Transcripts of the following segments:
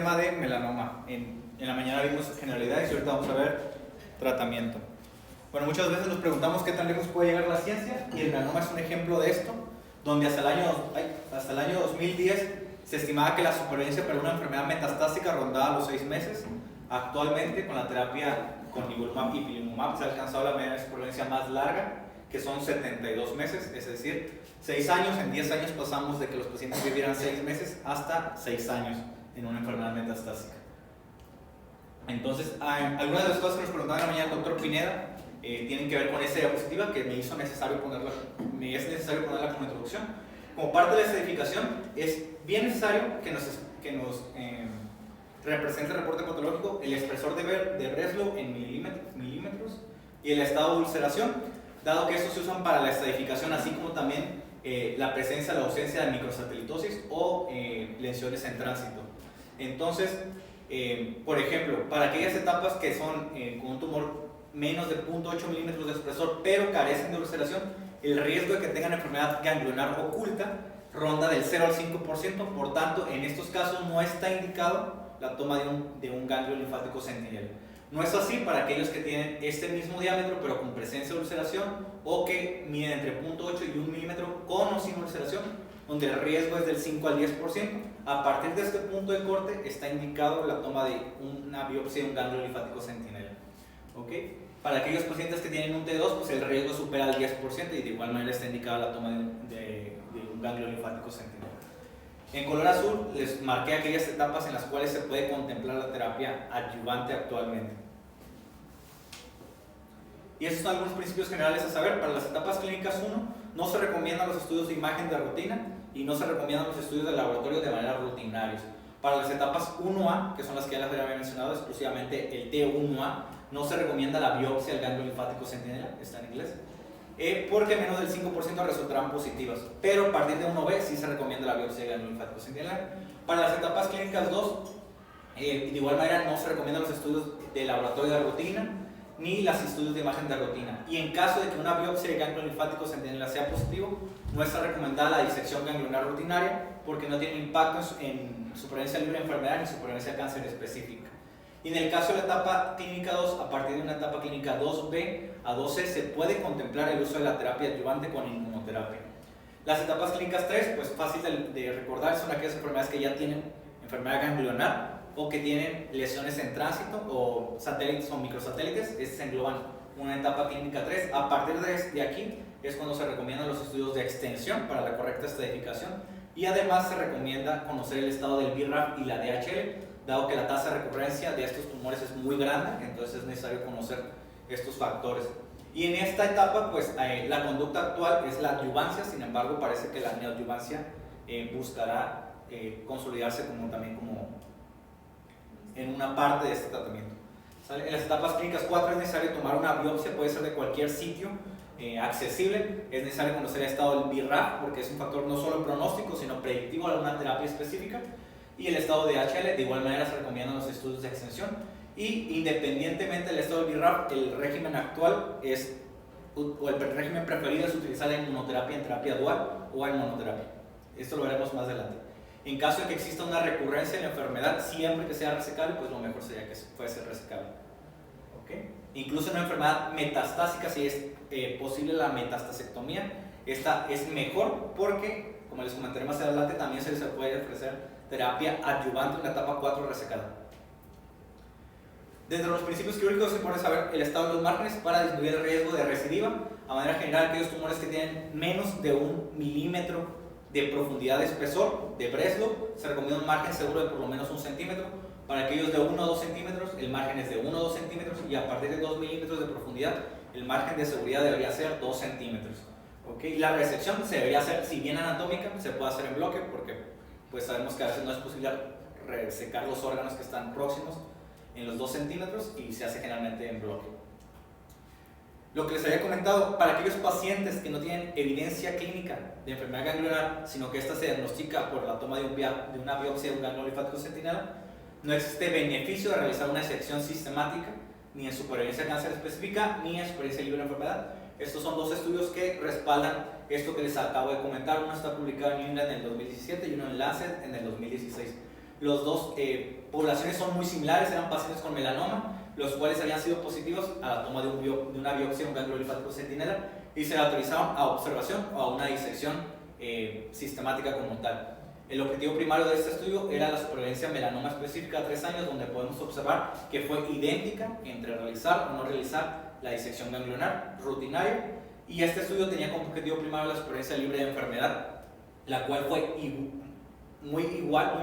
Tema de melanoma. En la mañana vimos generalidades y ahorita vamos a ver tratamiento. Bueno, muchas veces nos preguntamos qué tan lejos puede llegar la ciencia y el melanoma es un ejemplo de esto, donde hasta el año 2010 se estimaba que la supervivencia para una enfermedad metastásica rondaba los 6 meses. Actualmente, con la terapia con nivolumab y ipilimumab se ha alcanzado la media de supervivencia más larga, que son 72 meses, es decir, 6 años. En 10 años pasamos de que los pacientes vivieran 6 meses hasta 6 años en una enfermedad metastásica. Entonces, algunas de las cosas que nos preguntaba en la mañana el doctor Pineda tienen que ver con esa diapositiva que me es necesario ponerla como introducción. Como parte de la estadificación, es bien necesario que nos represente el reporte patológico el espesor de Breslow en milímetros y el estado de ulceración, dado que estos se usan para la estadificación, así como también la presencia o la ausencia de microsatelitosis o lesiones en tránsito. Entonces, por ejemplo, para aquellas etapas que son con un tumor menos de 0.8 milímetros de espesor, pero carecen de ulceración, el riesgo de que tengan enfermedad ganglionar oculta ronda del 0 al 5%, por tanto, en estos casos no está indicado la toma de un ganglio linfático sentinela. No es así para aquellos que tienen este mismo diámetro, pero con presencia de ulceración, o que miden entre 0.8 y 1 milímetro con o sin ulceración, donde el riesgo es del 5 al 10%. A partir de este punto de corte está indicado la toma de una biopsia de un ganglio linfático sentinela. ¿Okay? Para aquellos pacientes que tienen un T2, pues el riesgo supera el 10% y de igual manera está indicada la toma de un ganglio linfático sentinela. En color azul les marqué aquellas etapas en las cuales se puede contemplar la terapia adyuvante actualmente. Y esos son algunos principios generales a saber. Para las etapas clínicas 1 no se recomiendan los estudios de imagen de rutina y no se recomiendan los estudios de laboratorio de manera rutinarios. Para las etapas 1A, que son las que ya les había mencionado, exclusivamente el T1A, no se recomienda la biopsia del ganglio linfático sentinela, está en inglés, porque menos del 5% resultarán positivas, pero a partir de 1B sí se recomienda la biopsia del ganglio linfático sentinela. Para las etapas clínicas 2, de igual manera no se recomiendan los estudios de laboratorio de rutina ni los estudios de imagen de rutina, y en caso de que una biopsia de ganglio linfático sentinela sea positivo, no está recomendada la disección ganglionar rutinaria porque no tiene impacto en supervivencia libre de enfermedad ni supervivencia de cáncer específica. Y en el caso de la etapa clínica 2, a partir de una etapa clínica 2B a 2C se puede contemplar el uso de la terapia adyuvante con inmunoterapia. Las etapas clínicas 3, pues fácil de recordar, son aquellas enfermedades que ya tienen enfermedad ganglionar o que tienen lesiones en tránsito o satélites o microsatélites. Estas se engloban una etapa clínica 3. A partir de aquí es cuando se recomiendan los estudios de extensión para la correcta estadificación, y además se recomienda conocer el estado del BRAF y la DHL, dado que la tasa de recurrencia de estos tumores es muy grande, entonces es necesario conocer estos factores. Y en esta etapa, pues la conducta actual es la adyuvancia, sin embargo parece que la neoadyuvancia buscará consolidarse también en una parte de este tratamiento. ¿Sale? En las etapas clínicas 4 es necesario tomar una biopsia, puede ser de cualquier sitio accesible. Es necesario conocer el estado del BRAF porque es un factor no solo pronóstico, sino predictivo a una terapia específica. Y el estado de HL, de igual manera se recomiendan los estudios de extensión. Y independientemente del estado del BRAF, el régimen actual o el régimen preferido es utilizar la inmunoterapia en terapia dual o en monoterapia. Esto lo veremos más adelante. En caso de que exista una recurrencia en la enfermedad, siempre que sea resecable, pues lo mejor sería que fuese resecable. ¿Okay? Incluso en una enfermedad metastásica, si es posible la metastasectomía, esta es mejor porque, como les comentaré más adelante, también se les puede ofrecer terapia adyuvante en la etapa 4 resecada. Dentro de los principios quirúrgicos se puede saber el estado de los márgenes para disminuir el riesgo de recidiva. A manera general, aquellos tumores que tienen menos de 1 milímetro de profundidad de espesor de Breslow, se recomienda un margen seguro de por lo menos 1 centímetro. Para aquellos de 1 a 2 centímetros, el margen es de 1 a 2 centímetros, y a partir de 2 milímetros de profundidad, el margen de seguridad debería ser 2 centímetros. ¿Okay? La resección se debería hacer, si bien anatómica, se puede hacer en bloque, porque pues sabemos que a veces no es posible resecar los órganos que están próximos en los 2 centímetros, y se hace generalmente en bloque. Lo que les había comentado, para aquellos pacientes que no tienen evidencia clínica de enfermedad ganglionar, sino que esta se diagnostica por la toma de una biopsia de un ganglio linfático sentinela, no existe beneficio de realizar una disección sistemática, ni en supervivencia de cáncer específica, ni en supervivencia libre de enfermedad. Estos son 2 estudios que respaldan esto que les acabo de comentar. Uno está publicado en New England en el 2017 y uno en Lancet en el 2016. Los dos poblaciones son muy similares, eran pacientes con melanoma, los cuales habían sido positivos a la toma de una biopsia de un ganglio linfático centinela y se le autorizaron a observación o a una disección sistemática como tal. El objetivo primario de este estudio era la supervivencia melanoma específica a 3 años, donde podemos observar que fue idéntica entre realizar o no realizar la disección ganglionar rutinaria, y este estudio tenía como objetivo primario la supervivencia libre de enfermedad, la cual fue muy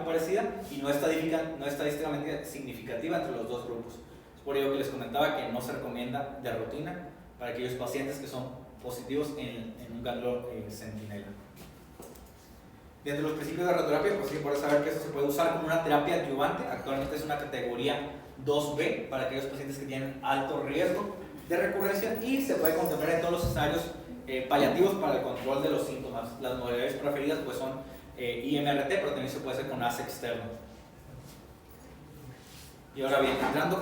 parecida y no estadísticamente significativa entre los dos grupos. Es por ello que les comentaba que no se recomienda de rutina para aquellos pacientes que son positivos en un ganglio centinela. Dentro de los principios de radioterapia, pues sí, por saber que eso se puede usar como una terapia adyuvante. Actualmente es una categoría 2B para aquellos pacientes que tienen alto riesgo de recurrencia y se puede contemplar en todos los escenarios paliativos para el control de los síntomas. Las modalidades preferidas pues son IMRT, pero también se puede hacer con ACE externo. Y ahora bien, entrando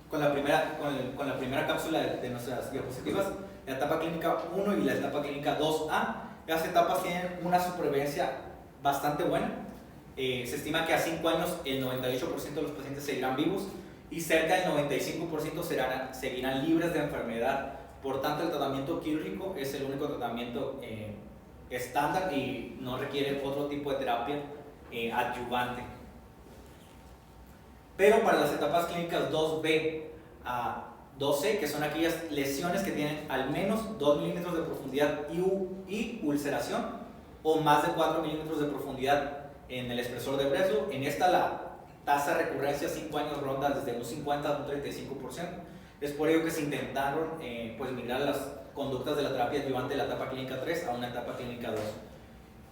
con la primera cápsula de nuestras diapositivas, la etapa clínica 1 y la etapa clínica 2A. Las etapas tienen una supervivencia bastante buena. Se estima que a 5 años el 98% de los pacientes seguirán vivos y cerca del 95% seguirán libres de enfermedad. Por tanto, el tratamiento quirúrgico es el único tratamiento estándar y no requiere otro tipo de terapia adyuvante. Pero para las etapas clínicas 2B a 2C, que son aquellas lesiones que tienen al menos 2 milímetros de profundidad y ulceración, o más de 4 milímetros de profundidad en el espesor de Breslow, en esta la tasa de recurrencia a 5 años ronda desde un 50 a un 35%. Es por ello que se intentaron pues migrar las conductas de la terapia adyuvante de la etapa clínica 3 a una etapa clínica 2.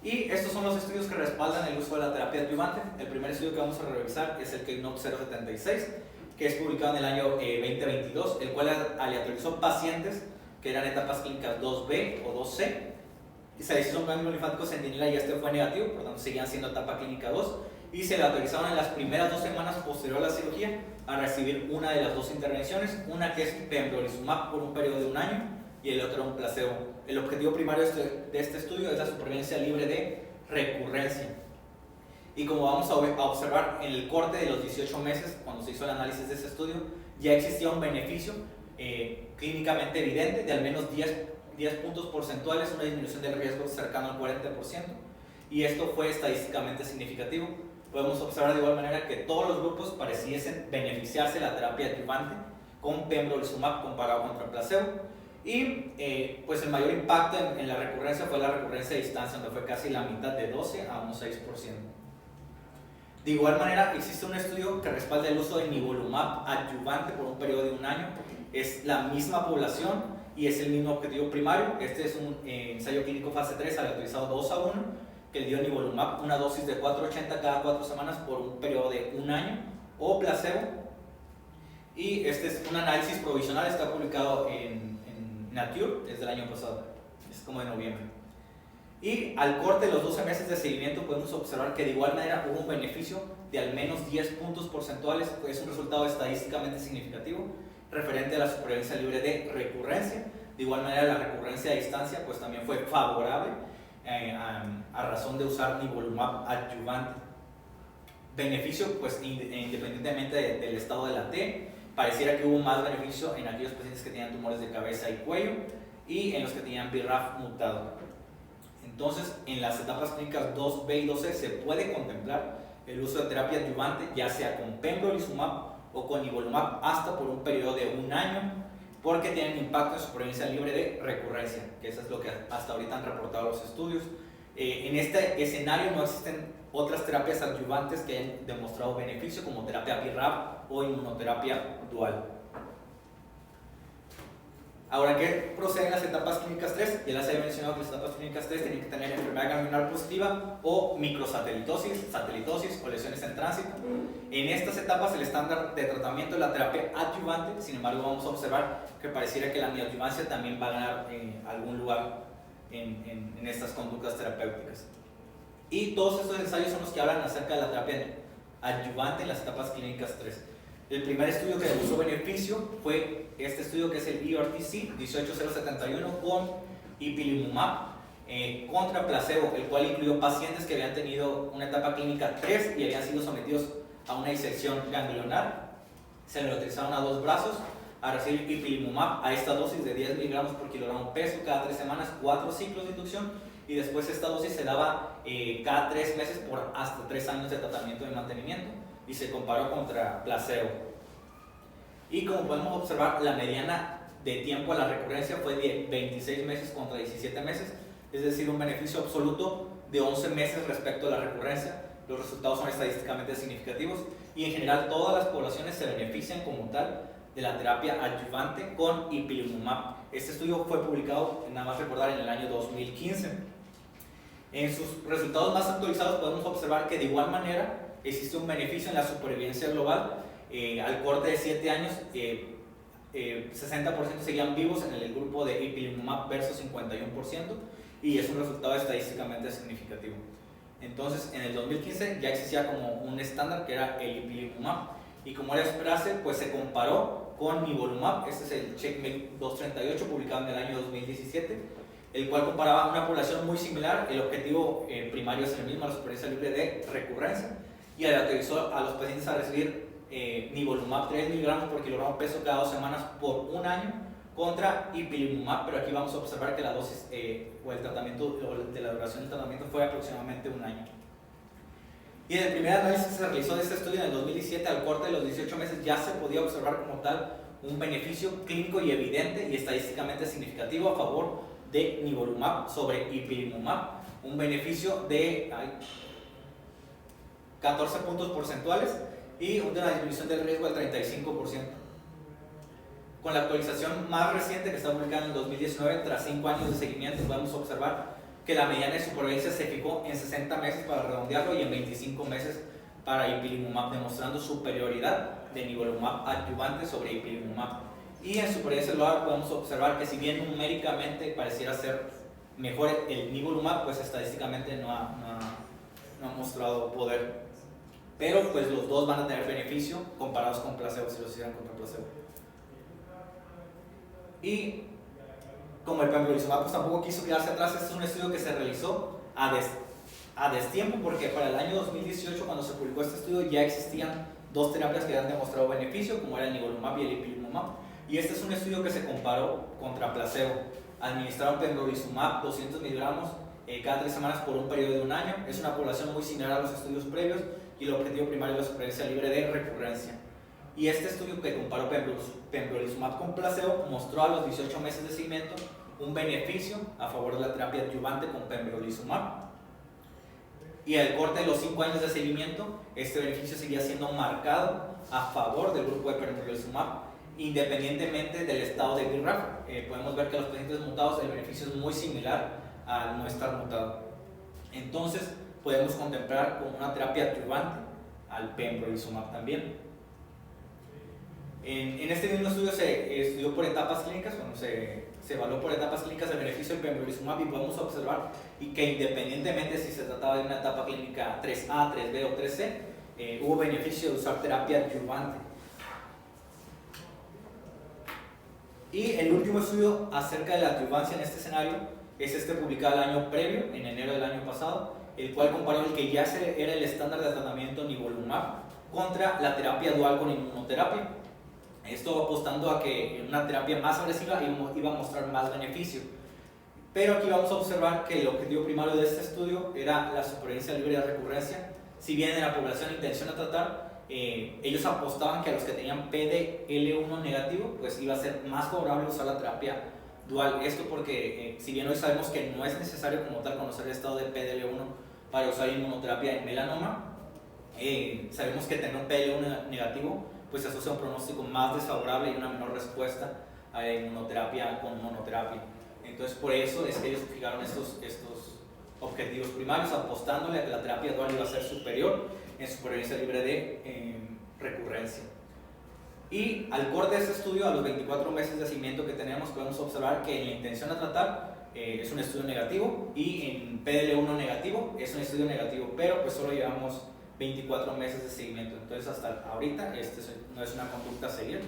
Y estos son los estudios que respaldan el uso de la terapia adyuvante. El primer estudio que vamos a revisar es el KNOT 076, que es publicado en el año 2022, el cual aleatorizó pacientes que eran etapas clínicas 2B o 2C, y se les hizo un ganglio linfático centinela y este fue negativo, por lo tanto seguían siendo etapa clínica 2, y se le autorizaron en las primeras 2 semanas posterior a la cirugía a recibir una de las 2 intervenciones, una que es pembrolizumab por un periodo de 1 año y el otro un placebo. El objetivo primario de este estudio es la supervivencia libre de recurrencia. Y como vamos a observar en el corte de los 18 meses, cuando se hizo el análisis de ese estudio, ya existía un beneficio clínicamente evidente de al menos 10 puntos porcentuales, una disminución del riesgo cercano al 40%, y esto fue estadísticamente significativo. Podemos observar de igual manera que todos los grupos pareciesen beneficiarse de la terapia adyuvante con pembrolizumab comparado contra el placebo, y pues el mayor impacto en la recurrencia fue la recurrencia a distancia, donde fue casi la mitad, de 12 a un 6%. De igual manera, existe un estudio que respalda el uso de nivolumab adyuvante por un periodo de 1 año. Es la misma población y es el mismo objetivo primario. Este es un ensayo clínico fase 3 aleatorizado 2 a 1, que le dio nivolumab una dosis de 480 cada 4 semanas por un periodo de 1 año, o placebo. Y este es un análisis provisional, está publicado en Nature desde el año pasado, es como de noviembre. Y al corte de los 12 meses de seguimiento podemos observar que de igual manera hubo un beneficio de al menos 10 puntos porcentuales, es un resultado estadísticamente significativo referente a la supervivencia libre de recurrencia. De igual manera la recurrencia a distancia pues también fue favorable a razón de usar nivolumab adyuvante. Beneficio pues independientemente del estado de la T, pareciera que hubo más beneficio en aquellos pacientes que tenían tumores de cabeza y cuello y en los que tenían BRAF mutado. Entonces, en las etapas clínicas 2B y 2C se puede contemplar el uso de terapia adyuvante, ya sea con pembrolizumab o con nivolumab, hasta por un periodo de 1 año, porque tienen impacto en supervivencia libre de recurrencia, que eso es lo que hasta ahorita han reportado los estudios. En este escenario no existen otras terapias adyuvantes que hayan demostrado beneficio, como terapia BRAF o inmunoterapia dual. Ahora, ¿qué proceden las etapas clínicas 3? Ya les había mencionado que las etapas clínicas 3 tienen que tener enfermedad ganglionar positiva o microsatelitosis, satelitosis o lesiones en tránsito. En estas etapas el estándar de tratamiento es la terapia adyuvante, sin embargo vamos a observar que pareciera que la neoadyuvancia también va a ganar algún lugar en estas conductas terapéuticas. Y todos estos ensayos son los que hablan acerca de la terapia adyuvante en las etapas clínicas 3. El primer estudio que demostró beneficio fue este estudio, que es el EORTC 18071 con ipilimumab contra placebo, el cual incluyó pacientes que habían tenido una etapa clínica 3 y habían sido sometidos a una disección ganglionar. Se le utilizaron a 2 brazos a recibir ipilimumab a esta dosis de 10 miligramos por kilogramo peso cada 3 semanas, 4 ciclos de inducción, y después esta dosis se daba cada 3 meses por hasta 3 años de tratamiento de mantenimiento, y se comparó contra placebo. Y como podemos observar, la mediana de tiempo a la recurrencia fue de 26 meses contra 17 meses, es decir, un beneficio absoluto de 11 meses respecto a la recurrencia. Los resultados son estadísticamente significativos y en general todas las poblaciones se benefician como tal de la terapia adyuvante con ipilimumab. Este estudio fue publicado, nada más recordar, en el año 2015. En sus resultados más actualizados podemos observar que de igual manera existe un beneficio en la supervivencia global. Al corte de 7 años, 60% seguían vivos en el grupo de ipilimumab versus 51%, y es un resultado estadísticamente significativo. Entonces, en el 2015 ya existía como un estándar que era el ipilimumab, y como era de esperarse, pues se comparó con nivolumab. Este es el Checkmate 238 publicado en el año 2017, el cual comparaba una población muy similar. El objetivo primario es el mismo, la supervivencia libre de recurrencia, y autorizó a los pacientes a recibir nivolumab 3 miligramos por kilogramo peso cada 2 semanas por 1 año contra ipilimumab, pero aquí vamos a observar que la dosis o el tratamiento o de la duración del tratamiento fue aproximadamente 1 año. Y en el primer análisis que se realizó de este estudio en el 2017, al corte de los 18 meses ya se podía observar como tal un beneficio clínico y evidente y estadísticamente significativo a favor de nivolumab sobre ipilimumab, un beneficio de 14 puntos porcentuales y una disminución del riesgo del 35%. Con la actualización más reciente que está publicada en el 2019, tras 5 años de seguimiento, podemos observar que la mediana de supervivencia se fijó en 60 meses para redondearlo y en 25 meses para ipilimumab, demostrando superioridad de nivolumab adyuvante sobre ipilimumab. Y en supervivencia global podemos observar que si bien numéricamente pareciera ser mejor el nivolumab, pues estadísticamente no ha mostrado poder. Pero pues los dos van a tener beneficio comparados con placebo, si los hicieran contra placebo. Y como el pembrolizumab pues tampoco quiso quedarse atrás, este es un estudio que se realizó a destiempo, porque para el año 2018, cuando se publicó este estudio, ya existían 2 terapias que habían demostrado beneficio, como era el nivolumab y el ipilimumab, y este es un estudio que se comparó contra placebo. Administraron pembrolizumab 200 miligramos cada 3 semanas por un periodo de 1 año. Es una población muy similar a los estudios previos, y el objetivo primario es la supervivencia libre de recurrencia. Y este estudio que comparó pembrolizumab con placebo mostró a los 18 meses de seguimiento un beneficio a favor de la terapia adyuvante con pembrolizumab. Y al corte de los 5 años de seguimiento, este beneficio seguía siendo marcado a favor del grupo de pembrolizumab, independientemente del estado de BRAF. Podemos ver que los pacientes mutados el beneficio es muy similar al no estar mutado. Entonces, podemos contemplar como una terapia adyuvante al pembrolizumab también. En este mismo estudio se estudió por etapas clínicas, bueno, se evaluó por etapas clínicas el beneficio del pembrolizumab, y podemos observar que independientemente si se trataba de una etapa clínica 3A, 3B o 3C, hubo beneficio de usar terapia adyuvante. Y el último estudio acerca de la adyuvancia en este escenario es este publicado el año previo, en enero del año pasado, el cual comparó el que ya era el estándar de tratamiento nivolumab contra la terapia dual con inmunoterapia. Esto apostando a que una terapia más agresiva iba a mostrar más beneficio. Pero aquí vamos a observar que el objetivo primario de este estudio era la supervivencia libre de recurrencia. Si bien en la población de intención a tratar, ellos apostaban que a los que tenían PDL1 negativo, pues iba a ser más favorable usar la terapia dual. Esto porque, si bien hoy sabemos que no es necesario como tal conocer el estado de PDL1 para usar inmunoterapia en melanoma, sabemos que tener un PDL1 negativo pues se asocia a un pronóstico más desfavorable y una menor respuesta a la inmunoterapia con monoterapia. Entonces, por eso es que ellos fijaron estos objetivos primarios, apostándole a que la terapia dual iba a ser superior en supervivencia libre de recurrencia. Y al corte de este estudio, a los 24 meses de seguimiento que tenemos, podemos observar que en la intención a tratar es un estudio negativo, y en PDL1 negativo es un estudio negativo, pero pues solo llevamos 24 meses de seguimiento. Entonces, hasta ahorita no es una conducta a seguir,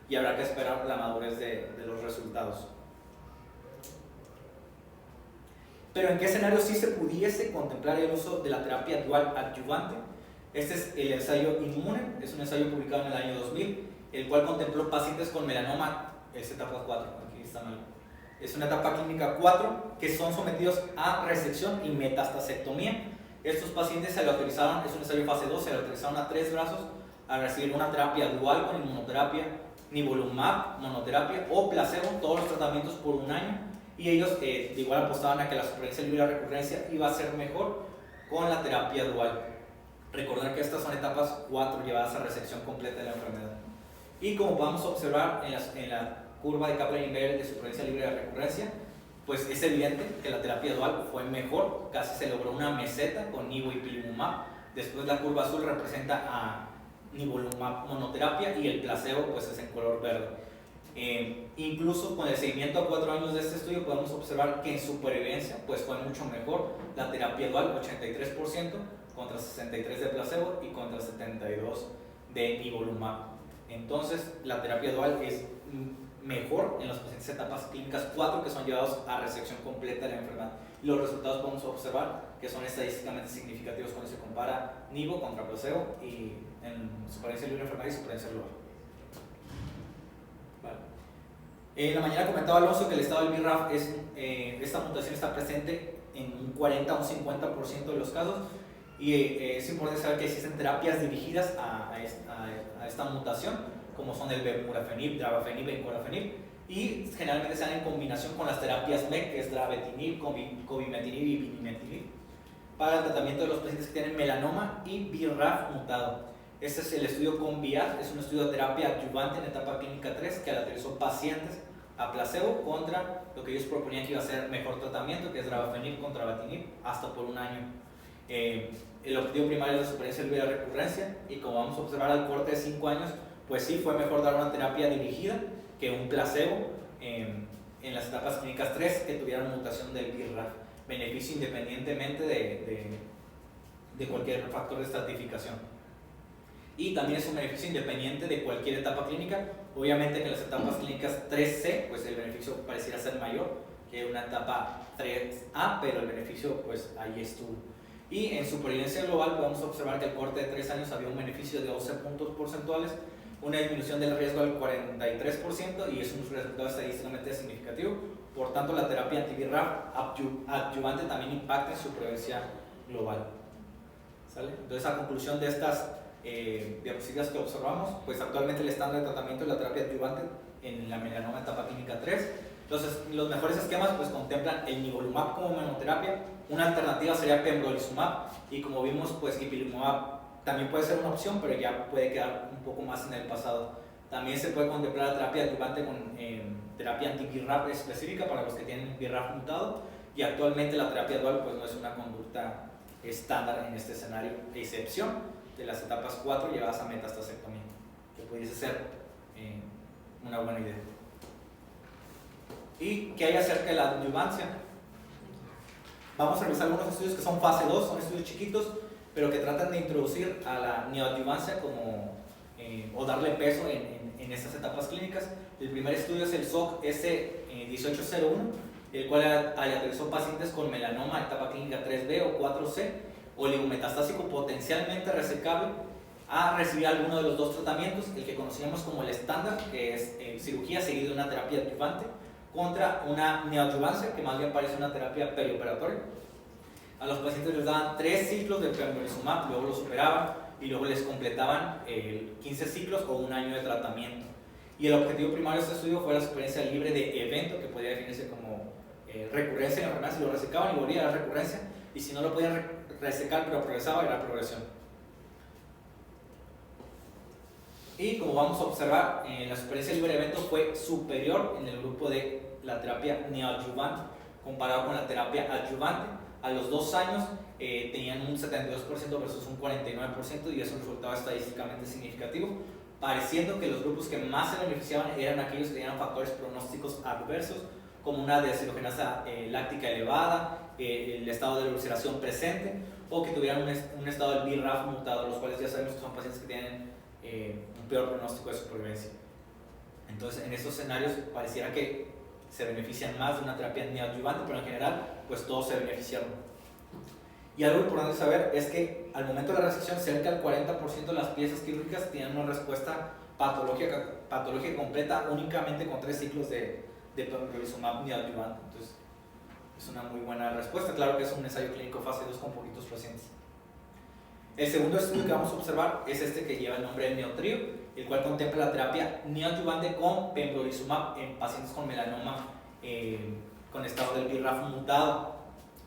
y habrá que esperar la madurez de los resultados. Pero ¿en qué escenario sí se pudiese contemplar el uso de la terapia dual adyuvante? Este es el ensayo Inmune, es un ensayo publicado en el año 2000, el cual contempló pacientes con melanoma, es etapa 4, aquí está mal. Es una etapa clínica 4 que son sometidos a resección y metastasectomía. Estos pacientes se le autorizaron, es un ensayo fase 2, se le autorizaron a 3 brazos a recibir una terapia dual con inmunoterapia, nivolumab, monoterapia o placebo, todos los tratamientos por un año. Y ellos de igual apostaban a que la supervivencia libre de recurrencia iba a ser mejor con la terapia dual. Recordar que estas son etapas 4 llevadas a resección completa de la enfermedad. Y como podemos observar en la curva de Kaplan-Meier de supervivencia libre de recurrencia, pues es evidente que la terapia dual fue mejor, casi se logró una meseta con nivo y ipilimumab. Después la curva azul representa a nivolumab monoterapia y el placebo pues es en color verde. Incluso con el seguimiento a 4 años de este estudio podemos observar que en supervivencia pues fue mucho mejor la terapia dual, 83% contra 63% de placebo y contra 72% de nivolumab. Entonces la terapia dual es mejor en los pacientes de etapas clínicas 4 que son llevados a resección completa de la enfermedad. Y los resultados podemos observar que son estadísticamente significativos cuando se compara nivo contra placebo y en supervivencia libre de enfermedad y supervivencia global. En la mañana comentaba Alonso que el estado del BRAF esta mutación está presente en un 40 o un 50% de los casos y es importante saber que existen terapias dirigidas a esta mutación como son el bemurafenib, drabafenib, encorafenib y generalmente se dan en combinación con las terapias MEC que es drabetinib, cobimetinib y pinimetinib para el tratamiento de los pacientes que tienen melanoma y BRAF mutado. Este es el estudio CONVIAT, es un estudio de terapia adyuvante en etapa clínica 3 que utilizó pacientes a placebo contra lo que ellos proponían que iba a ser mejor tratamiento, que es drabafenib contra abatinib, hasta por un año. El objetivo primario es la supervivencia libre de recurrencia y como vamos a observar al corte de 5 años, pues sí fue mejor dar una terapia dirigida que un placebo en las etapas clínicas 3 que tuvieran mutación del BRAF, beneficio independientemente de cualquier factor de estratificación. Y también es un beneficio independiente de cualquier etapa clínica. Obviamente que en las etapas clínicas 3C, pues el beneficio pareciera ser mayor que una etapa 3A, pero el beneficio pues ahí estuvo. Y en supervivencia global podemos observar que al corte de 3 años había un beneficio de 12 puntos porcentuales, una disminución del riesgo del 43% y es un resultado estadísticamente significativo. Por tanto, la terapia anti-BRAF adyuvante también impacta en supervivencia global. ¿Sale? Entonces, a conclusión de estas diapositivas que observamos, pues actualmente el estándar de tratamiento es la terapia adyuvante en la melanoma etapa clínica 3. Entonces, los mejores esquemas pues contemplan el nivolumab como monoterapia, una alternativa sería pembrolizumab y como vimos pues ipilimumab también puede ser una opción, pero ya puede quedar un poco más en el pasado. También se puede contemplar la terapia adyuvante con terapia anti-BRAF específica para los que tienen BRAF mutado y actualmente la terapia dual pues no es una conducta estándar en este escenario, de excepción de las etapas 4 llevadas a metastasectomía, que pudiese ser una buena idea. ¿Y qué hay acerca de la adyuvancia? Vamos a revisar algunos estudios que son fase 2, son estudios chiquitos, pero que tratan de introducir a la neoadyuvancia como, o darle peso en estas etapas clínicas. El primer estudio es el SOC S1801, el cual aleatorizó pacientes con melanoma etapa clínica 3B o 4C, oligometastásico potencialmente resecable, a recibir alguno de los dos tratamientos, el que conocíamos como el estándar, que es cirugía seguida de una terapia adyuvante, contra una neoadyuvancia, que más bien parece una terapia perioperatoria. A los pacientes les daban 3 ciclos de pembrolizumab, luego los superaban y luego les completaban 15 ciclos o un año de tratamiento. Y el objetivo primario de este estudio fue la supervivencia libre de evento, que podría definirse como recurrencia en la enfermedad. Si lo resecaban y volvía a la recurrencia, y si no lo podían resecar pero progresaba, era progresión. Y como vamos a observar, la supervivencia libre de evento fue superior en el grupo de la terapia neoadyuvante comparado con la terapia adyuvante. A los 2 años tenían un 72% versus un 49% y es un resultado estadísticamente significativo, pareciendo que los grupos que más se beneficiaban eran aquellos que tenían factores pronósticos adversos, como una deshidrogenasa láctica elevada, el estado de ulceración presente, o que tuvieran un estado del BRAF mutado, los cuales ya sabemos que son pacientes que tienen un peor pronóstico de supervivencia. Entonces, en estos escenarios pareciera que se benefician más de una terapia neoadyuvante, pero en general pues todos se beneficiaron. Y algo importante saber es que al momento de la resección, cerca del 40% de las piezas quirúrgicas tienen una respuesta patológica completa únicamente con 3 ciclos de pembrolizumab neoadyuvante. Entonces, es una muy buena respuesta. Claro que es un ensayo clínico fase 2 con poquitos pacientes. El segundo estudio que vamos a observar es este que lleva el nombre de NEOTRIO, el cual contempla la terapia neoadyuvante con pembrolizumab en pacientes con melanoma con estado del BRAF mutado.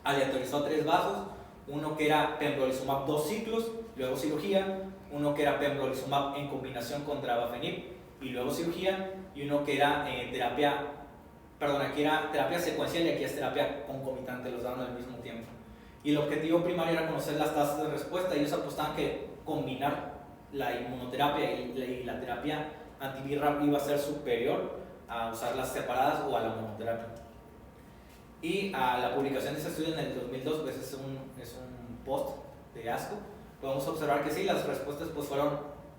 Aleatorizó 3 vasos, uno que era pembrolizumab 2 ciclos, luego cirugía, uno que era pembrolizumab en combinación con Travafenib y luego cirugía, y uno que era aquí era terapia secuencial y aquí es terapia concomitante, los daban al mismo tiempo. Y el objetivo primario era conocer las tasas de respuesta. Ellos apostaban que combinar la inmunoterapia y la terapia anti-BRAF iba a ser superior a usarlas separadas o a la monoterapia. Y a la publicación de ese estudio en el 2002, pues es un post de ASCO, podemos observar que sí, las respuestas pues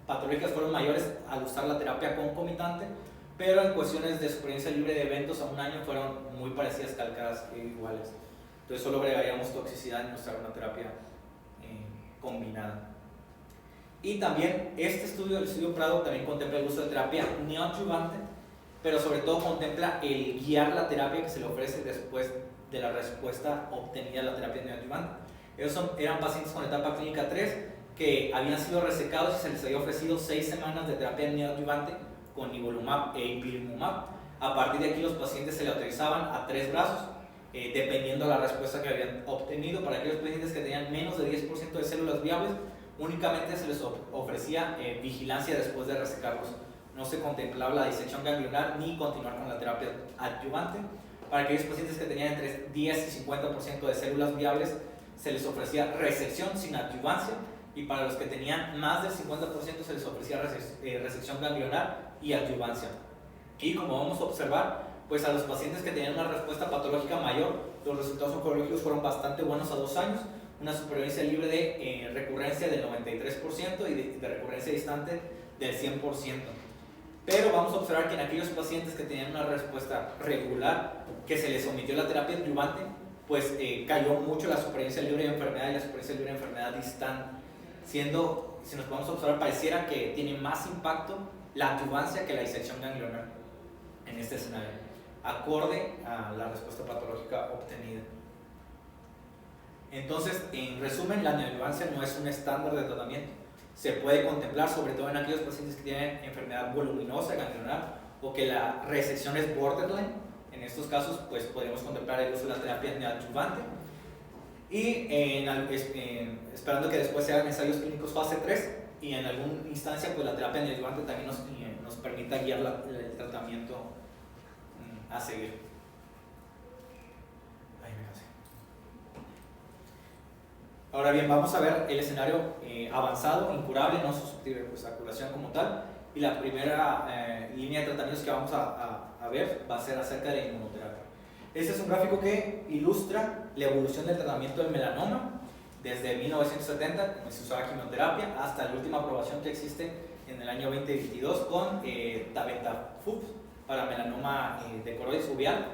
patológicas fueron mayores al usar la terapia concomitante, pero en cuestiones de supervivencia libre de eventos a un año fueron muy parecidas, calcadas e iguales. Entonces solo agregaríamos toxicidad en nuestra terapia combinada. Y también este estudio, el estudio Prado, también contempla el uso de terapia neoadyuvante, pero sobre todo contempla el guiar la terapia que se le ofrece después de la respuesta obtenida de la terapia neoadyuvante. Ellos eran pacientes con etapa clínica 3 que habían sido resecados y se les había ofrecido 6 semanas de terapia neoadyuvante con nivolumab e ipilimumab. A partir de aquí los pacientes se le autorizaban a 3 brazos, dependiendo de la respuesta que habían obtenido. Para aquellos pacientes que tenían menos de 10% de células viables, únicamente se les ofrecía vigilancia después de resecarlos. No se contemplaba la disección ganglionar ni continuar con la terapia adyuvante. Para aquellos pacientes que tenían entre 10 y 50% de células viables, se les ofrecía resección sin adyuvancia, y para los que tenían más del 50% se les ofrecía resección ganglionar y adyuvancia. Y como vamos a observar, pues a los pacientes que tenían una respuesta patológica mayor, los resultados oncológicos fueron bastante buenos a 2 años, una supervivencia libre de recurrencia del 93% y de recurrencia distante del 100%. Pero vamos a observar que en aquellos pacientes que tenían una respuesta regular, que se les omitió la terapia adyuvante, pues cayó mucho la supervivencia libre de enfermedad y la supervivencia libre de enfermedad distante, siendo, si nos podemos observar, pareciera que tiene más impacto la adyuvancia que la disección ganglionar en este escenario, acorde a la respuesta patológica obtenida. Entonces, en resumen, la neoadyuvancia no es un estándar de tratamiento. Se puede contemplar sobre todo en aquellos pacientes que tienen enfermedad voluminosa ganglionar o que la resección es borderline. En estos casos, pues podemos contemplar el uso de la terapia neoadyuvante, y esperando que después se hagan ensayos clínicos fase 3 y en alguna instancia pues la terapia neoadyuvante también nos permita guiar el tratamiento a seguir. Ahora bien, vamos a ver el escenario avanzado, incurable, no susceptible pues, a curación como tal, y la primera línea de tratamientos que vamos a ver va a ser acerca de la inmunoterapia. Este es un gráfico que ilustra la evolución del tratamiento del melanoma desde 1970, cuando se usaba quimioterapia, hasta la última aprobación que existe en el año 2022 con Tabentafusp para melanoma de coroides uveal.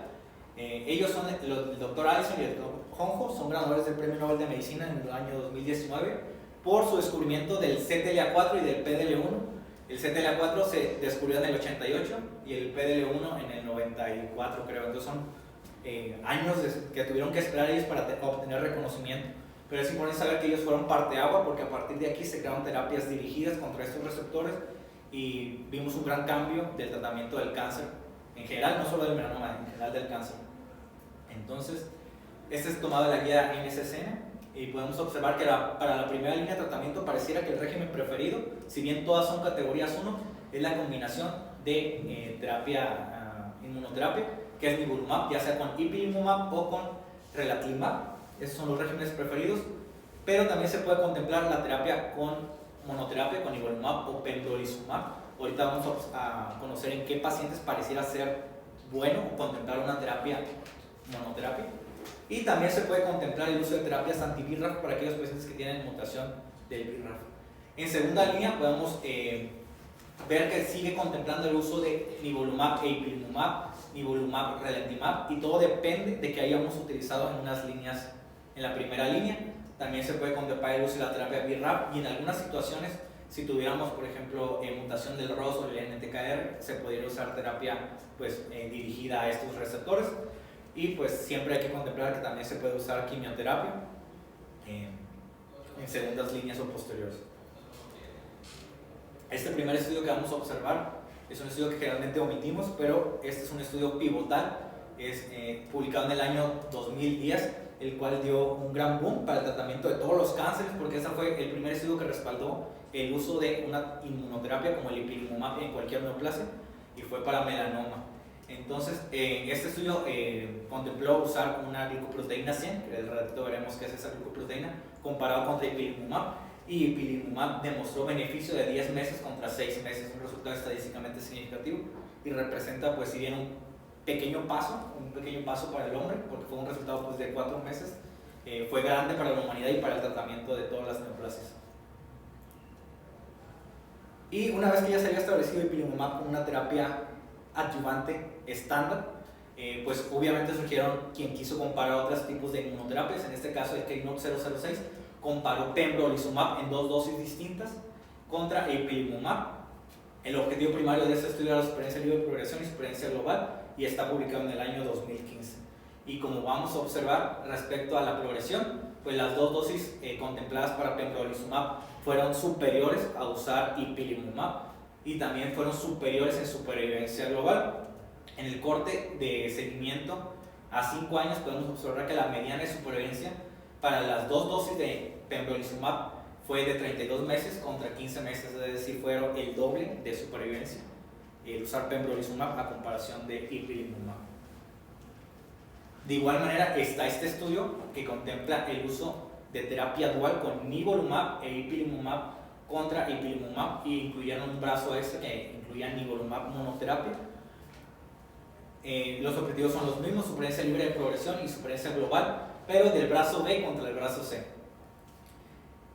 Ellos son el doctor Allison y el doctor Honjo, son ganadores del Premio Nobel de Medicina en el año 2019 por su descubrimiento del CTLA4 y del PDL1. El CTLA4 se descubrió en el 88 y el PDL1 en el 94, creo. Entonces son años que tuvieron que esperar ellos para obtener reconocimiento. Pero es importante saber que ellos fueron parteagua, porque a partir de aquí se crearon terapias dirigidas contra estos receptores y vimos un gran cambio del tratamiento del cáncer en general, no solo del melanoma, en general del cáncer. Entonces, este es tomado de la guía NCCN y podemos observar que para la primera línea de tratamiento pareciera que el régimen preferido, si bien todas son categorías 1, es la combinación de inmunoterapia, que es nivolumab, ya sea con ipilimumab o con relatlimab. Esos son los regímenes preferidos, pero también se puede contemplar la terapia con monoterapia, con nivolumab o pembrolizumab. Ahorita vamos a conocer en qué pacientes pareciera ser bueno contemplar una terapia monoterapia. Y también se puede contemplar el uso de terapias anti-BRAF para aquellos pacientes que tienen mutación del BRAF. En segunda línea podemos ver que sigue contemplando el uso de nivolumab e ipilimumab, nivolumab, relentimab, y todo depende de que hayamos utilizado en unas líneas, en la primera línea. También se puede contemplar el uso de la terapia BRAF, y en algunas situaciones, si tuviéramos, por ejemplo, mutación del ROS o del NTKR, se podría usar terapia pues, dirigida a estos receptores. Y pues siempre hay que contemplar que también se puede usar quimioterapia en segundas líneas o posteriores. Este primer estudio que vamos a observar es un estudio que generalmente omitimos, pero este es un estudio pivotal, es publicado en el año 2010, el cual dio un gran boom para el tratamiento de todos los cánceres, porque ese fue el primer estudio que respaldó el uso de una inmunoterapia como el ipilimumab en cualquier neoplasia, y fue para melanoma. Entonces, este estudio contempló usar una glicoproteína 100, que al ratito veremos qué es esa glicoproteína, comparado contra ipilimumab, y ipilimumab demostró beneficio de 10 meses contra 6 meses, un resultado estadísticamente significativo, y representa, pues, si bien un pequeño paso para el hombre, porque fue un resultado pues, de 4 meses, fue grande para la humanidad y para el tratamiento de todas las neoplasias. Y una vez que ya se había establecido ipilimumab como una terapia adyuvante estándar, pues obviamente surgieron quien quiso comparar otros tipos de inmunoterapias. En este caso el Keynote 006 comparó pembrolizumab en 2 dosis distintas contra ipilimumab. El objetivo primario de este estudio era la supervivencia libre de progresión y supervivencia global, y está publicado en el año 2015. Y como vamos a observar respecto a la progresión, pues las 2 dosis contempladas para pembrolizumab fueron superiores a usar ipilimumab, y también fueron superiores en supervivencia global. En el corte de seguimiento a 5 años podemos observar que la mediana de supervivencia para las 2 dosis de pembrolizumab fue de 32 meses contra 15 meses, es decir, fueron el doble de supervivencia el usar pembrolizumab a comparación de ipilimumab. De igual manera está este estudio que contempla el uso de terapia dual con nivolumab e ipilimumab contra ipilimumab, y incluyeron un brazo extra que incluía nivolumab monoterapia. Los objetivos son los mismos, supervivencia libre de progresión y supervivencia global, pero del brazo B contra el brazo C.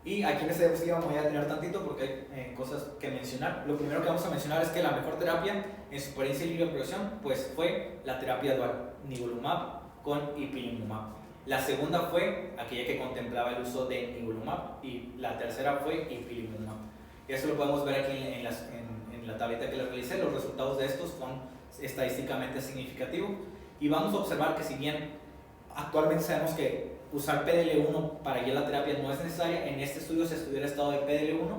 Y aquí en este diapositiva me voy a detener tantito porque hay cosas que mencionar. Lo primero que vamos a mencionar es que la mejor terapia en supervivencia libre de progresión pues, fue la terapia dual, nivolumab con ipilimumab. La segunda fue aquella que contemplaba el uso de nivolumab, y la tercera fue ipilimumab. Eso lo podemos ver aquí en la tableta que les realicé. Los resultados de estos son estadísticamente significativos, y vamos a observar que si bien actualmente sabemos que usar PDL1 para guiar la terapia no es necesaria, en este estudio se estudió el estado de PDL1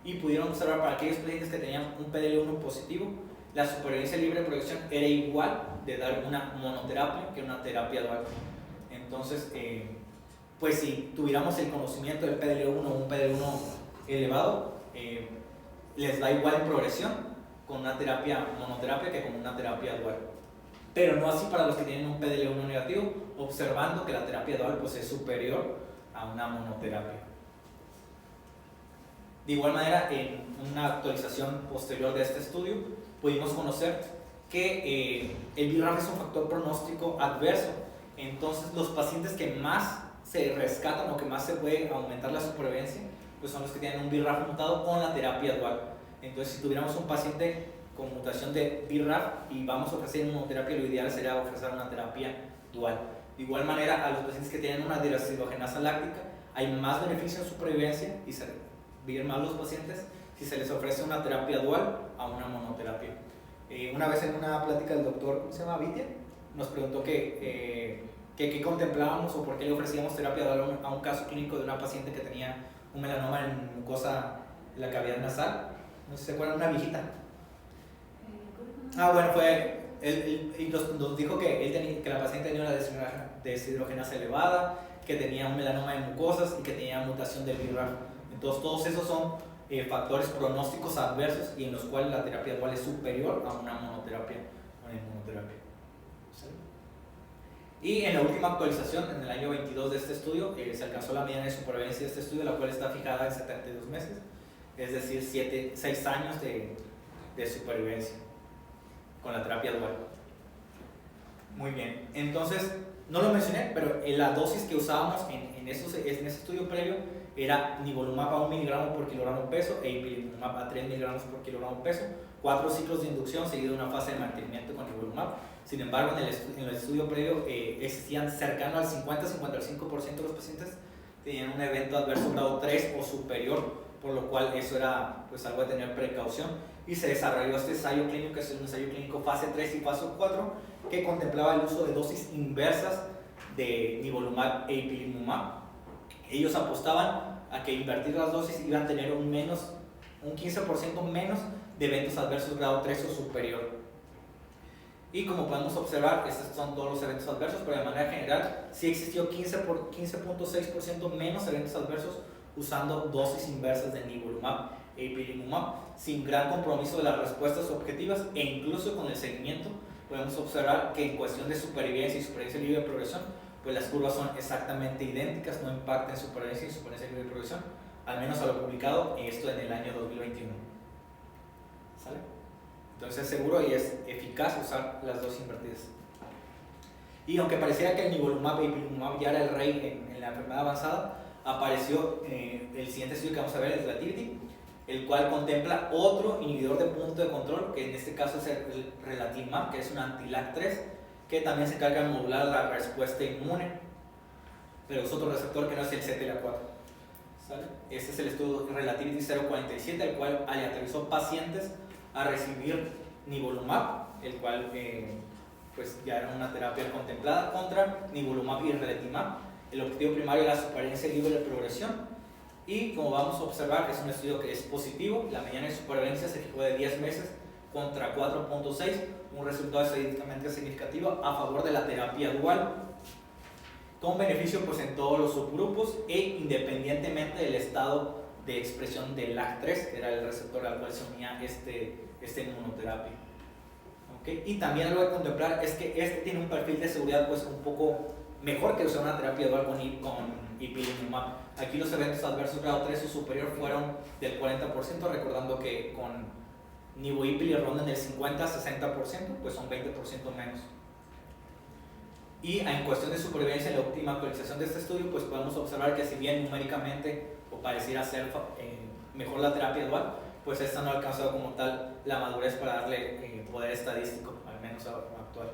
y pudieron observar para aquellos pacientes que tenían un PDL1 positivo, la supervivencia libre de progresión era igual de dar una monoterapia que una terapia dual. Entonces, pues si tuviéramos el conocimiento del PDL1 o un PDL1 elevado, les da igual en progresión con una terapia monoterapia que con una terapia dual. Pero no así para los que tienen un PDL1 negativo, observando que la terapia dual pues, es superior a una monoterapia. De igual manera, en una actualización posterior de este estudio, pudimos conocer que el BRAF es un factor pronóstico adverso. Entonces, los pacientes que más se rescatan o que más se puede aumentar la supervivencia, pues son los que tienen un BRAF mutado con la terapia dual. Entonces, si tuviéramos un paciente con mutación de BRAF y vamos a ofrecer inmunoterapia, lo ideal sería ofrecer una terapia dual. De igual manera, a los pacientes que tienen una deshidrogenasa láctica, hay más beneficio en supervivencia y se viven más los pacientes si se les ofrece una terapia dual a una monoterapia. Una vez en una plática del doctor, ¿cómo se llama? Vitia, nos preguntó qué contemplábamos o por qué le ofrecíamos terapia dual a un caso clínico de una paciente que tenía un melanoma en mucosa en la cavidad nasal. No sé si se acuerdan, una viejita. Bueno, él nos dijo que la paciente tenía una deshidrogenasa elevada, que tenía un melanoma de mucosas y que tenía mutación del BRAF. Entonces, todos esos son factores pronósticos adversos y en los cuales la terapia dual es superior a una monoterapia o una inmunoterapia. ¿Sí? Y en la última actualización, en el año 22 de este estudio, se alcanzó la mediana de supervivencia de este estudio, la cual está fijada en 72 meses, es decir, 6 años de supervivencia con la terapia dual. Muy bien, entonces no lo mencioné, pero la dosis que usábamos en ese estudio previo era nivolumab a 1 miligramo por kilogramo peso e ipilimumab a 3 miligramos por kilogramo peso, 4 ciclos de inducción seguido de una fase de mantenimiento con nivolumab. Sin embargo, en el estudio previo existían cercano al 50-55% de los pacientes tenían un evento adverso grado 3 o superior, por lo cual eso era pues algo de tener precaución, y se desarrolló este ensayo clínico, que es un ensayo clínico fase 3 y fase 4, que contemplaba el uso de dosis inversas de nivolumab e ipilimumab. Ellos apostaban a que invertir las dosis iban a tener un 15% menos de eventos adversos grado 3 o superior. Y como podemos observar, estos son todos los eventos adversos, pero de manera general sí existió 15.6% menos eventos adversos usando dosis inversas de nivolumab e ipilimumab, sin gran compromiso de las respuestas objetivas, e incluso con el seguimiento podemos observar que en cuestión de supervivencia y supervivencia libre de progresión, pues las curvas son exactamente idénticas, no impactan supervivencia y supervivencia libre de progresión, al menos a lo publicado esto en el año 2021. ¿Sale? Entonces es seguro y es eficaz usar las dosis invertidas. Y aunque pareciera que el nivolumab e ipilimumab ya era el rey en la enfermedad avanzada, apareció el siguiente estudio que vamos a ver, el Relativity, el cual contempla otro inhibidor de punto de control, que en este caso es el Relatimab, que es un anti-LAG3, que también se encarga de modular la respuesta inmune, pero es otro receptor que no es el CTLA4. ¿Sale? Este es el estudio Relativity 047, el cual aleatorizó pacientes a recibir nivolumab, el cual pues ya era una terapia contemplada, contra nivolumab y relatimab. El objetivo primario era supervivencia libre de progresión, y como vamos a observar es un estudio que es positivo. La mediana de supervivencia se fijó de 10 meses contra 4.6, un resultado estadísticamente significativo a favor de la terapia dual, con beneficio pues en todos los subgrupos e independientemente del estado de expresión del LAG3, que era el receptor al cual se unía esta inmunoterapia. ¿Okay? Y también algo de contemplar es que este tiene un perfil de seguridad pues un poco mejor que usar una terapia dual con ipilimumab. Aquí los eventos adversos grado 3 o superior fueron del 40%, recordando que con nivo-ipili rondan del 50-60%, pues son 20% menos. Y en cuestión de supervivencia, en la última actualización de este estudio, pues podemos observar que si bien numéricamente o pareciera ser mejor la terapia dual, pues esta no ha alcanzado como tal la madurez para darle poder estadístico, al menos actual.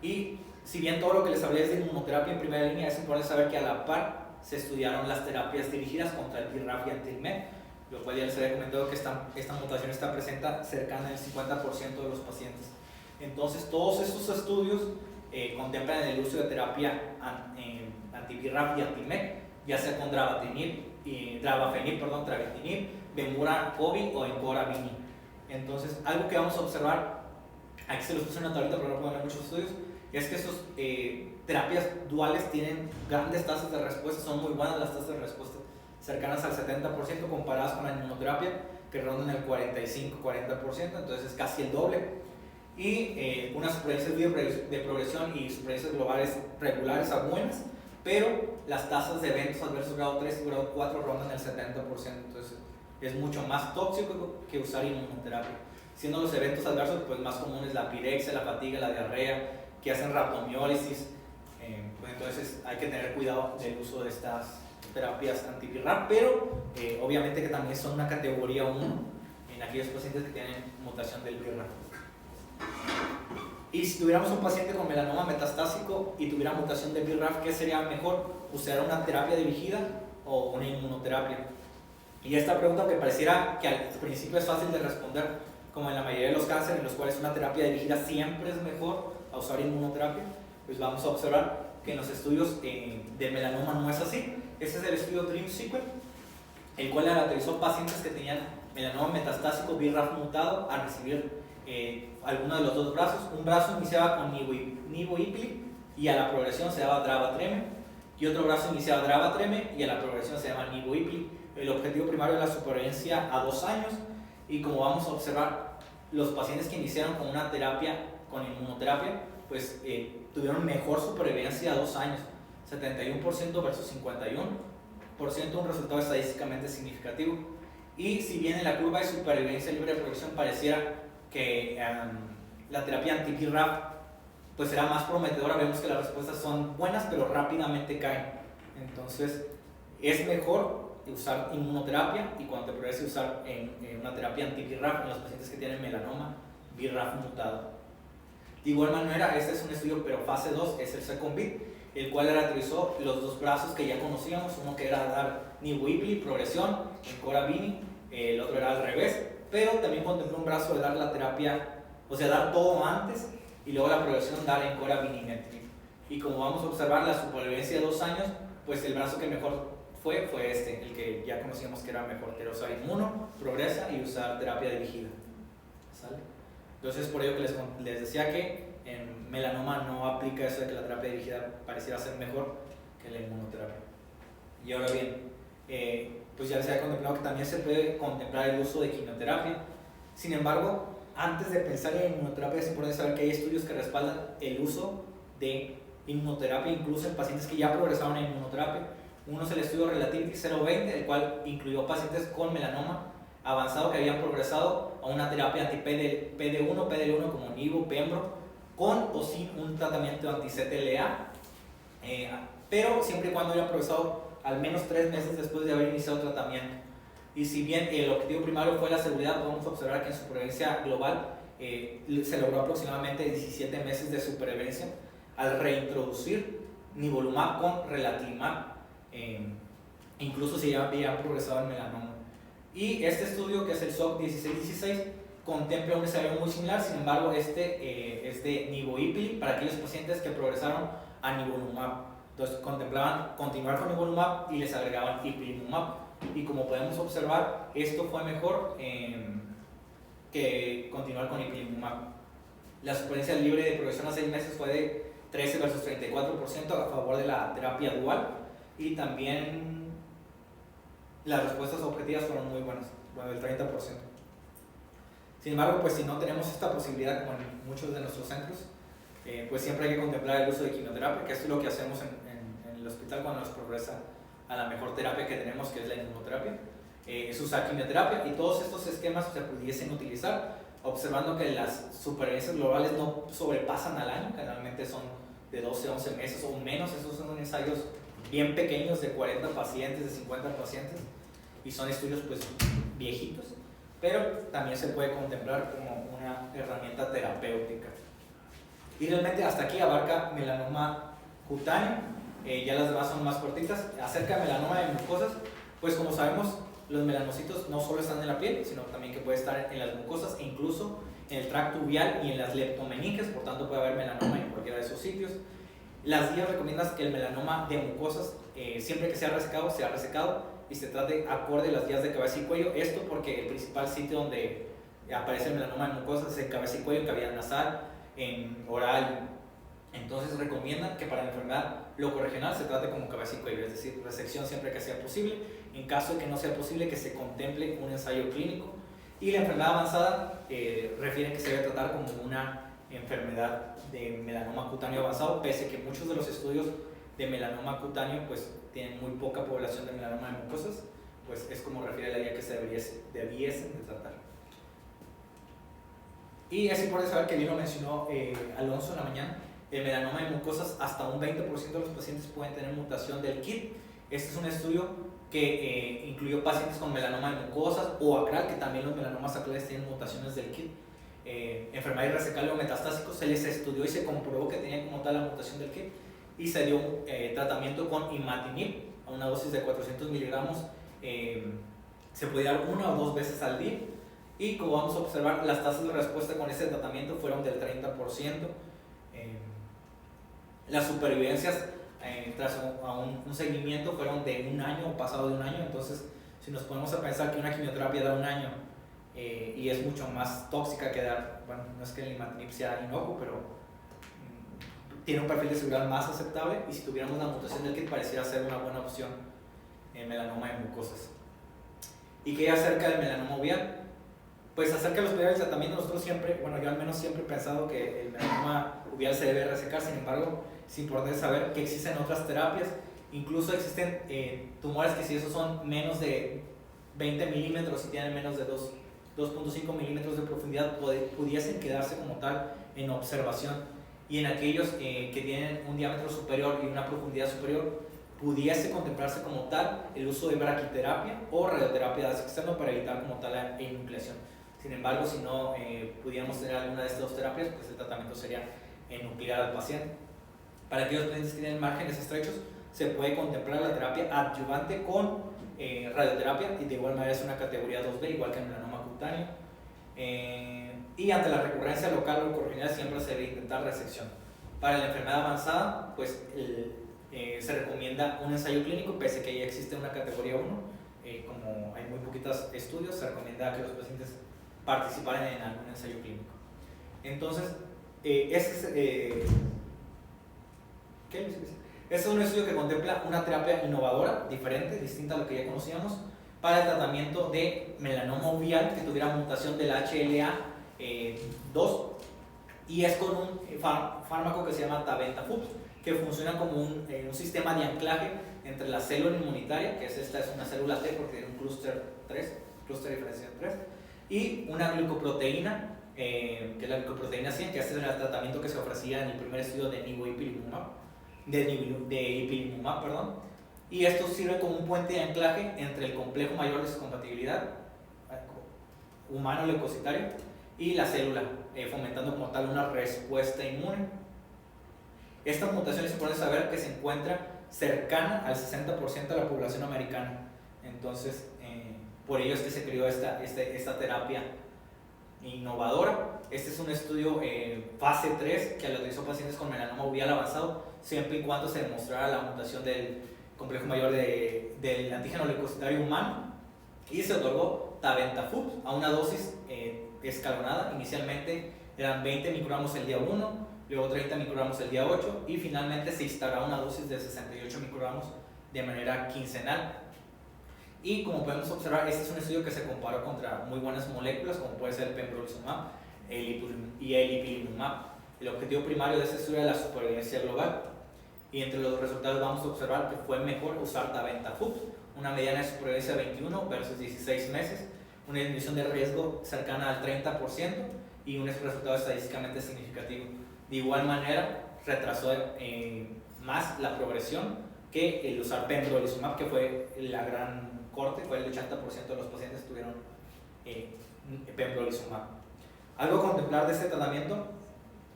Y si bien todo lo que les hablé es de inmunoterapia en primera línea, es importante saber que a la par se estudiaron las terapias dirigidas contra el BRAF y anti-MET, lo cual ya les había comentado que esta mutación está presente cercana al 50% de los pacientes. Entonces todos estos estudios contemplan el uso de terapia anti-BRAF y anti-MET, ya sea con drabatinib, trabetinib, Bemura, Cobi o Encorabini. Entonces algo que vamos a observar, aquí se los puse en una tablita pero no puedo ver muchos estudios, es que estas terapias duales tienen grandes tasas de respuesta, son muy buenas las tasas de respuesta, cercanas al 70% comparadas con la inmunoterapia, que rondan el 45-40%, entonces es casi el doble. Y unas supervivencias de progresión y supervivencias globales regulares a buenas, pero las tasas de eventos adversos grado 3 y grado 4 rondan el 70%, entonces es mucho más tóxico que usar inmunoterapia. Siendo los eventos adversos pues, más comunes la pirexia, la fatiga, la diarrea, que hacen raptomiólisis, pues entonces hay que tener cuidado del uso de estas terapias anti-BRAF, pero obviamente que también son una categoría 1 en aquellos pacientes que tienen mutación del BRAF. Y si tuviéramos un paciente con melanoma metastásico y tuviera mutación de BRAF, ¿qué sería mejor? ¿Usar una terapia dirigida o una inmunoterapia? Y esta pregunta que pareciera que al principio es fácil de responder, como en la mayoría de los cánceres en los cuales una terapia dirigida siempre es mejor a usar inmunoterapia, pues vamos a observar que en los estudios de melanoma no es así. Este es el estudio Dream Sequel, el cual aleatorizó pacientes que tenían melanoma metastásico BRAF mutado a recibir alguno de los dos brazos. Un brazo iniciaba con nivo-ipili y a la progresión se daba draba-treme, y otro brazo iniciaba draba-treme y a la progresión se llama nivo-ipili. El objetivo primario es la supervivencia a 2 años, y como vamos a observar, los pacientes que iniciaron con una terapia con inmunoterapia pues tuvieron mejor supervivencia a 2 años, 71% versus 51%, un resultado estadísticamente significativo. Y si bien en la curva de supervivencia libre de progresión pareciera que la terapia anti-BRAF pues era más prometedora, vemos que las respuestas son buenas pero rápidamente caen. Entonces es mejor usar inmunoterapia y cuando te progrese usar en una terapia anti-BRAF en los pacientes que tienen melanoma BRAF mutado. De igual manera, este es un estudio pero fase 2, es el SECONVID, el cual caracterizó los dos brazos que ya conocíamos, uno que era dar nivo-ipi, progresión, en Cora-Vini, el otro era al revés, pero también contempló un brazo de dar la terapia, o sea, dar todo antes y luego la progresión dar en Cora-Vini. Y como vamos a observar la supervivencia de 2 años, pues el brazo que mejor fue este, el que ya conocíamos que era mejor, que era usar inmuno, progresa y usar terapia dirigida. ¿Sale? Entonces, por ello que les decía que en melanoma no aplica eso de que la terapia dirigida pareciera ser mejor que la inmunoterapia. Y ahora bien, pues ya les había contemplado que también se puede contemplar el uso de quimioterapia. Sin embargo, antes de pensar en inmunoterapia es importante saber que hay estudios que respaldan el uso de inmunoterapia incluso en pacientes que ya progresaron en inmunoterapia. Uno es el estudio Relativity 020, el cual incluyó pacientes con melanoma avanzado que habían progresado a una terapia anti-PD1, PD1 como nivo, pembro, con o sin un tratamiento anti-CTLA, pero siempre y cuando hayan progresado al menos 3 meses después de haber iniciado el tratamiento. Y si bien el objetivo primario fue la seguridad, podemos observar que en supervivencia global se logró aproximadamente 17 meses de supervivencia al reintroducir nivolumab con relatimab, incluso si ya había progresado en melanoma. Y este estudio, que es el SOC 1616, contempla un ensayo muy similar, sin embargo este es de nivo-ipi para aquellos pacientes que progresaron a nivolumab. Entonces contemplaban continuar con nivolumab y les agregaban ipilimumab. Y como podemos observar, esto fue mejor que continuar con ipilimumab. La supervivencia libre de progresión a 6 meses fue de 13 versus 34% a favor de la terapia dual, y también las respuestas objetivas fueron muy buenas, bueno, del 30%. Sin embargo, pues si no tenemos esta posibilidad, como en muchos de nuestros centros, pues siempre hay que contemplar el uso de quimioterapia, que esto es lo que hacemos en el hospital cuando nos progresa a la mejor terapia que tenemos, que es la inmunoterapia. Es usar quimioterapia, y todos estos esquemas se pudiesen utilizar, observando que las supervivencias globales no sobrepasan al año, generalmente son de 12 a 11 meses o menos. Esos son ensayos bien pequeños de 40 pacientes, de 50 pacientes, y son estudios pues viejitos, pero también se puede contemplar como una herramienta terapéutica. Y realmente hasta aquí abarca melanoma cutáneo. Ya las demás son más cortitas. Acerca de melanoma de mucosas, pues como sabemos, los melanocitos no solo están en la piel, sino también que puede estar en las mucosas e incluso en el tracto uveal y en las leptomeniques, por tanto puede haber melanoma en cualquiera de esos sitios. Las guías recomiendan que el melanoma de mucosas, siempre que sea resecado y se trate acorde a las guías de cabeza y cuello. Esto porque el principal sitio donde aparece el melanoma de mucosas es en cabeza y cuello, en cavidad nasal, en oral. Entonces recomiendan que para la enfermedad locorregional se trate como cabeza y cuello, es decir, resección siempre que sea posible. En caso de que no sea posible, que se contemple un ensayo clínico. Y la enfermedad avanzada refieren que se debe tratar como una enfermedad de melanoma cutáneo avanzado, pese a que muchos de los estudios de melanoma cutáneo pues tienen muy poca población de melanoma de mucosas, pues es como refiere la guía que se debiesen de tratar. Y es importante saber que bien lo mencionó Alonso en la mañana, el melanoma de mucosas, hasta un 20% de los pacientes pueden tener mutación del KIT. Este es un estudio que incluyó pacientes con melanoma de mucosas o acral, que también los melanomas acrales tienen mutaciones del KIT. Enfermedad irresecable o metastásico, se les estudió y se comprobó que tenían como tal la mutación del KIT, y se dio tratamiento con imatinib a una dosis de 400 miligramos. Se puede dar 1 o 2 veces al día, y como vamos a observar, las tasas de respuesta con ese tratamiento fueron del 30%. Las supervivencias tras un seguimiento fueron de 1 año o pasado de 1 año. Entonces, si nos ponemos a pensar que una quimioterapia da 1 año y es mucho más tóxica que dar, bueno, no es que el imatinib sea inocuo, pero tiene un perfil de seguridad más aceptable, y si tuviéramos la mutación del KIT pareciera ser una buena opción en melanoma de mucosas. ¿Y qué acerca del melanoma uveal? Pues acerca de los periodos de tratamiento, nosotros siempre, bueno, yo al menos siempre he pensado que el melanoma uveal se debe resecar. Sin embargo, es importante saber que existen otras terapias, incluso existen tumores que si esos son menos de 20 milímetros, si tienen menos de 2.5 milímetros de profundidad, pudiesen quedarse como tal en observación, y en aquellos que tienen un diámetro superior y una profundidad superior, pudiese contemplarse como tal el uso de braquiterapia o radioterapia de gas externo para evitar como tal la enucleación. Sin embargo, si no pudiéramos tener alguna de estas dos terapias, pues el tratamiento sería enuclear al paciente. Para aquellos pacientes que tienen márgenes estrechos, se puede contemplar la terapia adyuvante con radioterapia, y de igual manera es una categoría 2B, igual que el melanoma cutáneo. Y ante la recurrencia local o congenital siempre se debe intentar resección. Para la enfermedad avanzada, pues se recomienda un ensayo clínico, pese a que ya existe una categoría 1. Como hay muy poquitos estudios, se recomienda que los pacientes participaran en algún ensayo clínico. Entonces, este es un estudio que contempla una terapia innovadora, diferente, distinta a lo que ya conocíamos, para el tratamiento de melanoma uveal que tuviera mutación del HLA-2, y es con un fármaco que se llama Tabenta-FUPS, que funciona como un sistema de anclaje entre la célula inmunitaria, que es una célula T porque tiene un clúster 3, clúster de diferenciación 3, y una glicoproteína, que es la glicoproteína 100, que este es el tratamiento que se ofrecía en el primer estudio de ipilimumab, perdón. Y esto sirve como un puente de anclaje entre el complejo mayor de descompatibilidad humano leucocitario y la célula, fomentando como tal una respuesta inmune. Esta mutación es importante saber que se encuentra cercana al 60% de la población americana. Entonces, por ello es que se creó esta terapia innovadora. Este es un estudio fase 3 que lo utilizó pacientes con melanoma uveal avanzado, siempre y cuando se demostrara la mutación del complejo mayor del antígeno leucocitario humano, y se otorgó Tabenta-FUPS a una dosis escalonada. Inicialmente eran 20 microgramos el día 1, luego 30 microgramos el día 8, y finalmente se instauró una dosis de 68 microgramos de manera quincenal. Y como podemos observar, este es un estudio que se comparó contra muy buenas moléculas, como puede ser el pembrolizumab y el ipilimumab. El objetivo primario de este estudio era la supervivencia global, y entre los resultados vamos a observar que fue mejor usar Tabenta-FUPS, una mediana de supervivencia de 21 versus 16 meses, una disminución de riesgo cercana al 30% y un resultado estadísticamente significativo. De igual manera, retrasó más la progresión que el usar pembrolizumab, que fue la gran corte, fue el 80% de los pacientes tuvieron pembrolizumab. Algo a contemplar de este tratamiento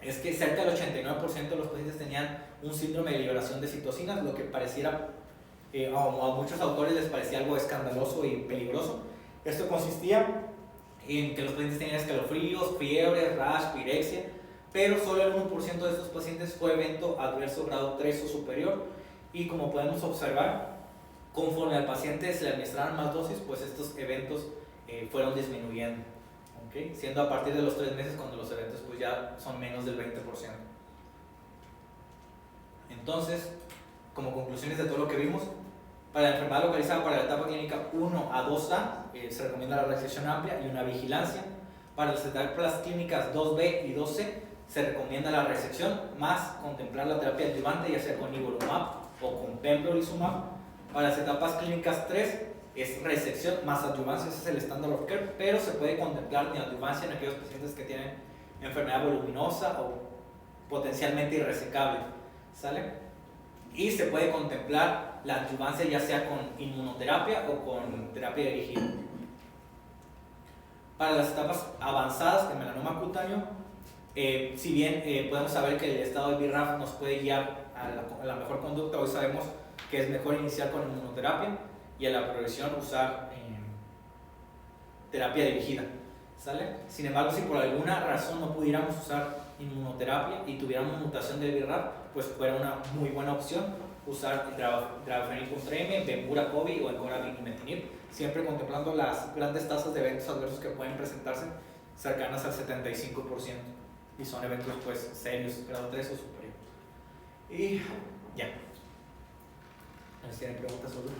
es que cerca del 89% de los pacientes tenían un síndrome de liberación de citocinas, lo que pareciera, a muchos autores les parecía algo escandaloso y peligroso. Esto consistía en que los pacientes tenían escalofríos, fiebre, rash, pirexia, pero solo el 1% de estos pacientes fue evento adverso grado 3 o superior, y como podemos observar, conforme al paciente se le administraran más dosis, pues estos eventos fueron disminuyendo, ¿okay? Siendo a partir de los 3 meses cuando los eventos pues ya son menos del 20%. Entonces, como conclusiones de todo lo que vimos, para la enfermedad localizada para la etapa clínica 1 a 2A se recomienda la resección amplia y una vigilancia. Para las etapas clínicas 2B y 2C se recomienda la resección más contemplar la terapia adyuvante, ya sea con nivolumab o con pembrolizumab. Para las etapas clínicas 3 es resección más adyuvancia, ese es el estándar of care, pero se puede contemplar neoadyuvancia en aquellos pacientes que tienen enfermedad voluminosa o potencialmente irresecable, ¿sale? Y se puede contemplar la adyuvancia ya sea con inmunoterapia o con terapia dirigida. Para las etapas avanzadas de melanoma cutáneo, si bien podemos saber que el estado de BRAF nos puede guiar a la mejor conducta, hoy sabemos que es mejor iniciar con inmunoterapia y a la progresión usar terapia dirigida, ¿sale? Sin embargo, si por alguna razón no pudiéramos usar inmunoterapia y tuviéramos mutación del BRAF, pues fuera una muy buena opción usar el dravafenib contra M, bemburacovi o el corabinimetinib, siempre contemplando las grandes tasas de eventos adversos que pueden presentarse cercanas al 75%, y son eventos pues serios, grado 3 o superior. Y ya. ¿Tienen preguntas sobre?